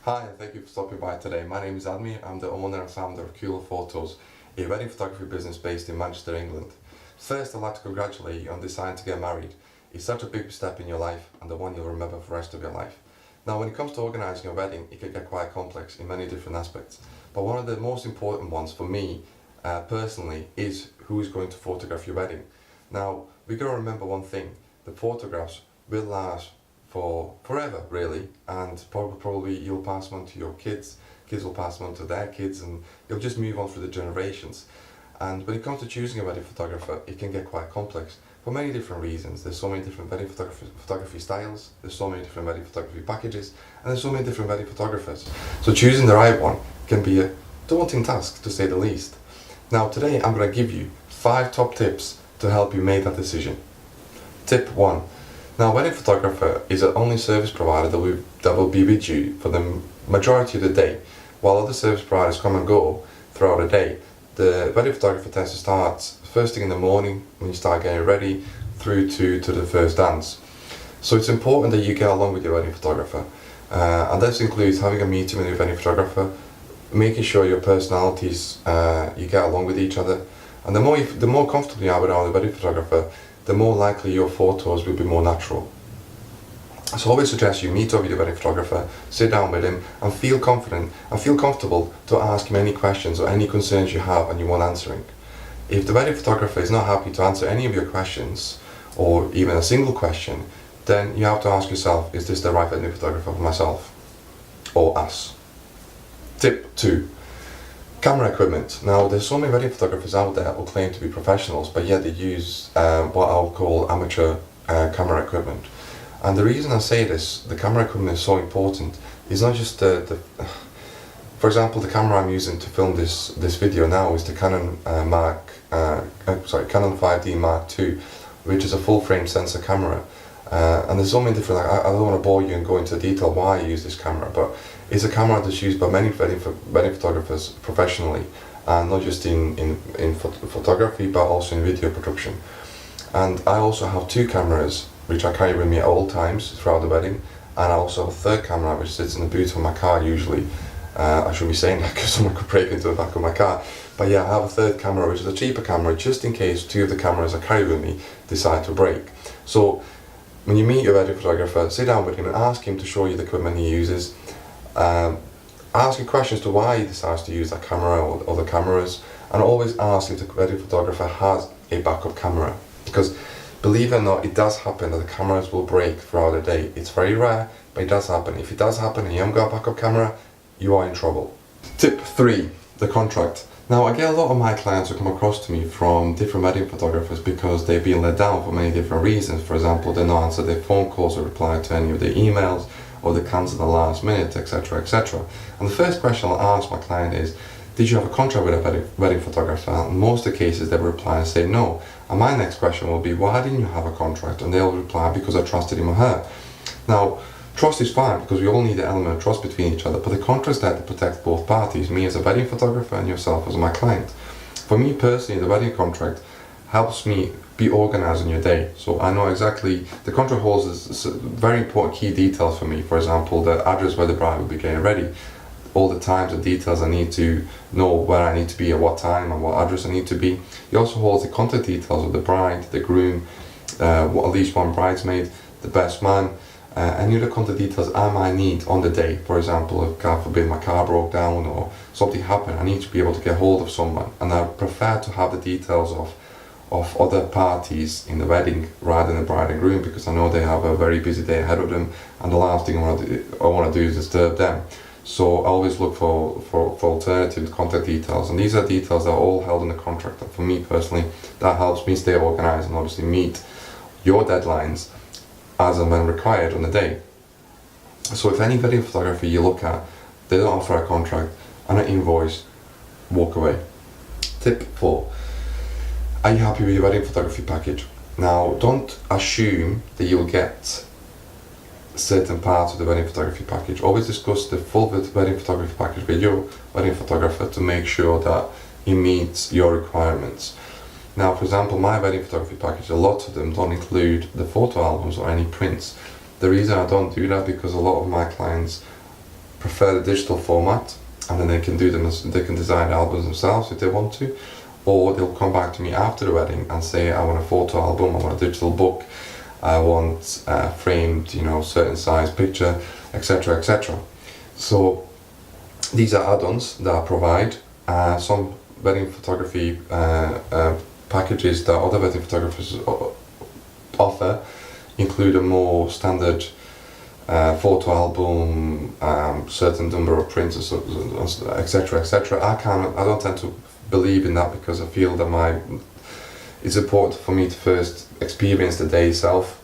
Hi, and thank you for stopping by today. My name is Admir. I'm the owner and founder of Cooler Photos, a wedding photography business based in Manchester, England. First, I'd like to congratulate you on deciding to get married. It's such a big step in your life and the one you'll remember for the rest of your life. Now, when it comes to organising a wedding, it can get quite complex in many different aspects. But one of the most important ones for me, personally, is who is going to photograph your wedding. Now, we've got to remember one thing. The photographs will last for forever, really, and probably you'll pass them on to your kids will pass them on to their kids, and you'll just move on through the generations. And when it comes to choosing a wedding photographer, it can get quite complex for many different reasons. There's so many different wedding photography styles, there's so many different wedding photography packages, and there's so many different wedding photographers. So choosing the right one can be a daunting task, to say the least. Now today I'm going to give you 5 top tips to help you make that decision. Tip 1. Now, a wedding photographer is the only service provider that will be with you for the majority of the day. While other service providers come and go throughout the day, the wedding photographer tends to start first thing in the morning when you start getting ready through to the first dance. So it's important that you get along with your wedding photographer. And this includes having a meeting with your wedding photographer, making sure your personalities, you get along with each other. And the more comfortable you are with the wedding photographer, the more likely your photos will be more natural. So I always suggest you meet up with your wedding photographer, sit down with him, and feel confident and feel comfortable to ask him any questions or any concerns you have and you want answering. If the wedding photographer is not happy to answer any of your questions, or even a single question, then you have to ask yourself, is this the right wedding photographer for myself or us? Tip 2. Camera equipment. Now, there's so many wedding photographers out there who claim to be professionals, but yet they use what I'll call amateur camera equipment. And the reason I say this, the camera equipment is so important, is not just for example, the camera I'm using to film this video now is the Canon Canon 5D Mark II, which is a full frame sensor camera. And there's so many different, I don't want to bore you and go into detail why I use this camera, but it's a camera that's used by many wedding photographers professionally, and not just in photography but also in video production. And I also have 2 cameras which I carry with me at all times throughout the wedding, and I also have a third camera which sits in the boot of my car usually. I shouldn't be saying that because someone could break into the back of my car, but yeah, I have a third camera which is a cheaper camera just in case 2 of the cameras I carry with me decide to break. So when you meet your wedding photographer, sit down with him and ask him to show you the equipment he uses. Ask him questions to why he decides to use that camera or the cameras, and always ask if the wedding photographer has a backup camera, because believe it or not, it does happen that the cameras will break throughout the day. It's very rare, but it does happen. If it does happen and you haven't got a backup camera, you are in trouble. Tip 3. The contract. Now, I get a lot of my clients who come across to me from different wedding photographers because they've been let down for many different reasons. For example, they don't answer their phone calls or reply to any of their emails, or they cancel the last minute, etc, etc. And the first question I'll ask my client is, did you have a contract with a wedding photographer? And in most of the cases they will reply and say no. And my next question will be, why didn't you have a contract? And they'll reply, because I trusted him or her. Now, trust is fine because we all need an element of trust between each other, but the contract's there to protect both parties, me as a wedding photographer and yourself as my client. For me personally, the wedding contract helps me be organized in your day. So I know exactly, the contract holds very important key details for me. For example, the address where the bride will be getting ready, all the times and details I need to know where I need to be at what time and what address I need to be. It also holds the contact details of the bride, the groom, at least one bridesmaid, the best man, any other contact details I might need on the day. For example, if God forbid my car broke down or something happened, I need to be able to get hold of someone, and I prefer to have the details of other parties in the wedding rather than the bride and groom, because I know they have a very busy day ahead of them, and the last thing I want to do is disturb them. So I always look for alternative contact details, and these are details that are all held in the contract. And for me personally, that helps me stay organized and obviously meet your deadlines as and when required on the day. So if any wedding photography you look at, they don't offer a contract and an invoice, walk away. Tip 4. Are you happy with your wedding photography package? Now, don't assume that you'll get certain parts of the wedding photography package. Always discuss the full wedding photography package with your wedding photographer to make sure that it meets your requirements. Now, for example, my wedding photography package, a lot of them don't include the photo albums or any prints. The reason I don't do that because a lot of my clients prefer the digital format, and then they can do them they can design albums themselves if they want to, or they'll come back to me after the wedding and say, I want a photo album, I want a digital book, I want a framed, certain size picture, etc., etc. So these are add-ons that I provide. Some wedding photography packages that other wedding photographers offer include a more standard photo album, certain number of prints, etc., etc. I don't tend to believe in that, because I feel that it's important for me to first experience the day itself,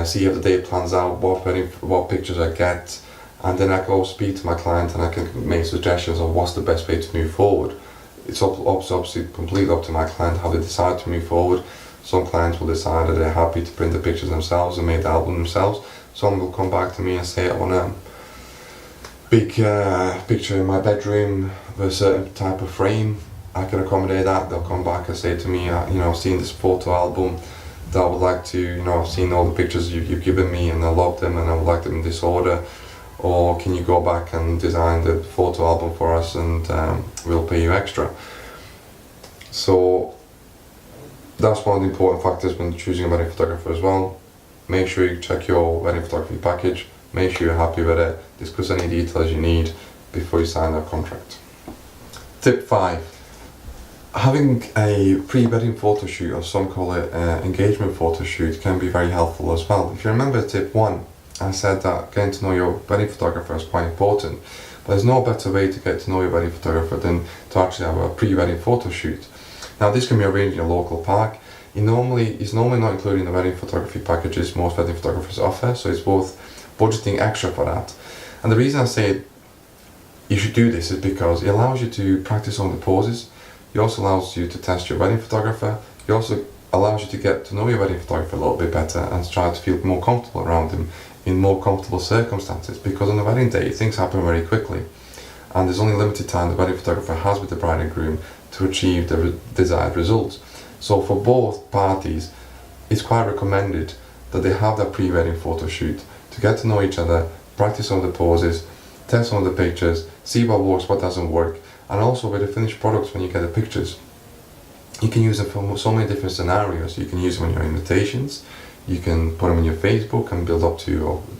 see how the day plans out, what pictures I get, and then I go speak to my client and I can make suggestions on what's the best way to move forward. It's obviously completely up to my client how they decide to move forward. Some clients will decide that they're happy to print the pictures themselves and make the album themselves. Some will come back to me and say, I want a big picture in my bedroom with a certain type of frame. I can accommodate that. They'll come back and say to me, I've seen this photo album that I would like to, I've seen all the pictures you've given me and I love them and I would like them in this order. Or can you go back and design the photo album for us and we'll pay you extra. So that's one of the important factors when choosing a wedding photographer as well. Make sure you check your wedding photography package, make sure you're happy with it, discuss any details you need before you sign that contract. Tip 5. Having a pre-wedding photo shoot, or some call it engagement photo shoot, can be very helpful as well. If you remember tip 1, I said that getting to know your wedding photographer is quite important, but there's no better way to get to know your wedding photographer than to actually have a pre-wedding photo shoot. Now this can be arranged in a local park. It's normally not included in the wedding photography packages most wedding photographers offer, so it's worth budgeting extra for that. And the reason I say you should do this is because it allows you to practice on the poses. It also allows you to test your wedding photographer. It also allows you to get to know your wedding photographer a little bit better and try to feel more comfortable around him in more comfortable circumstances, because on the wedding day things happen very quickly and there's only limited time the wedding photographer has with the bride and groom to achieve the desired results. So for both parties it's quite recommended that they have that pre-wedding photo shoot to get to know each other, practice on the poses, test on the pictures, see what works, what doesn't work, and also with the finished products when you get the pictures. You can use them for so many different scenarios. You can use them on your invitations, you can put them in your Facebook and build up to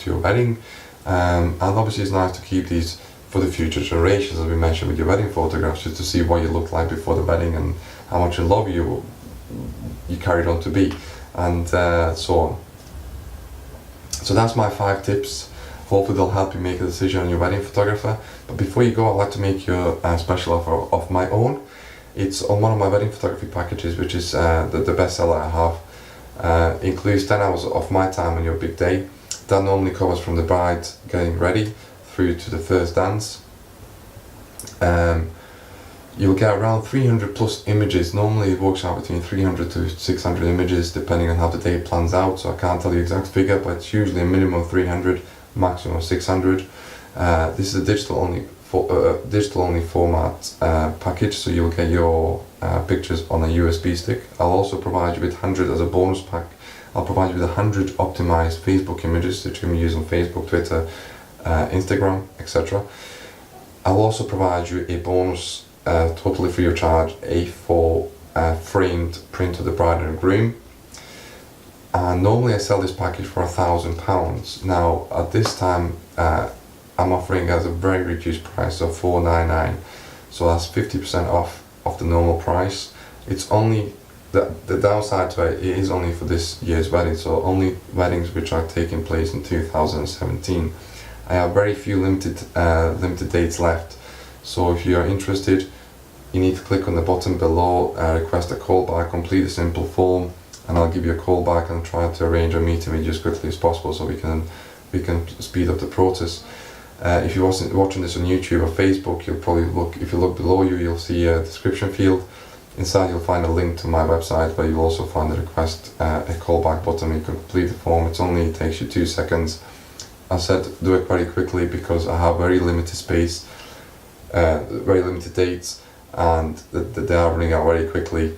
your wedding, and obviously it's nice to keep these for the future generations, as we mentioned with your wedding photographs, just to see what you looked like before the wedding and how much in love you carried on to be, and so on. So that's my 5 tips. Hopefully they'll help you make a decision on your wedding photographer. But before you go, I'd like to make you a special offer of my own. It's on one of my wedding photography packages, which is the best seller I have. Includes 10 hours of my time on your big day. That normally covers from the bride getting ready through to the first dance. You'll get around 300 plus images. Normally it works out between 300 to 600 images depending on how the day plans out, so I can't tell you the exact figure, but it's usually a minimum of 300, maximum of 600. This is a digital only format package, so you'll get your pictures on a USB stick. I'll also provide you with 100 as a bonus pack. I'll provide you with 100 optimized Facebook images that you can use on Facebook, Twitter, Instagram, etc. I'll also provide you a bonus, totally free of charge, A4 framed print of the bride and groom. And normally I sell this package for £1,000. Now at this time I'm offering as a very reduced price of $499, so that's 50% off of the normal price. It's only the downside to it is only for this year's wedding, so only weddings which are taking place in 2017. I have very few limited dates left, so if you are interested, you need to click on the button below, request a call back, complete a simple form, and I'll give you a call back and try to arrange a meeting with you as quickly as possible so we can speed up the process. If you're watching this on YouTube or Facebook, you'll probably if you look below you'll see a description field. Inside you'll find a link to my website where you'll also find a request a callback button. You can complete the form. It takes you 2 seconds. I said do it very quickly because I have very limited space, very limited dates, and they are running out very quickly.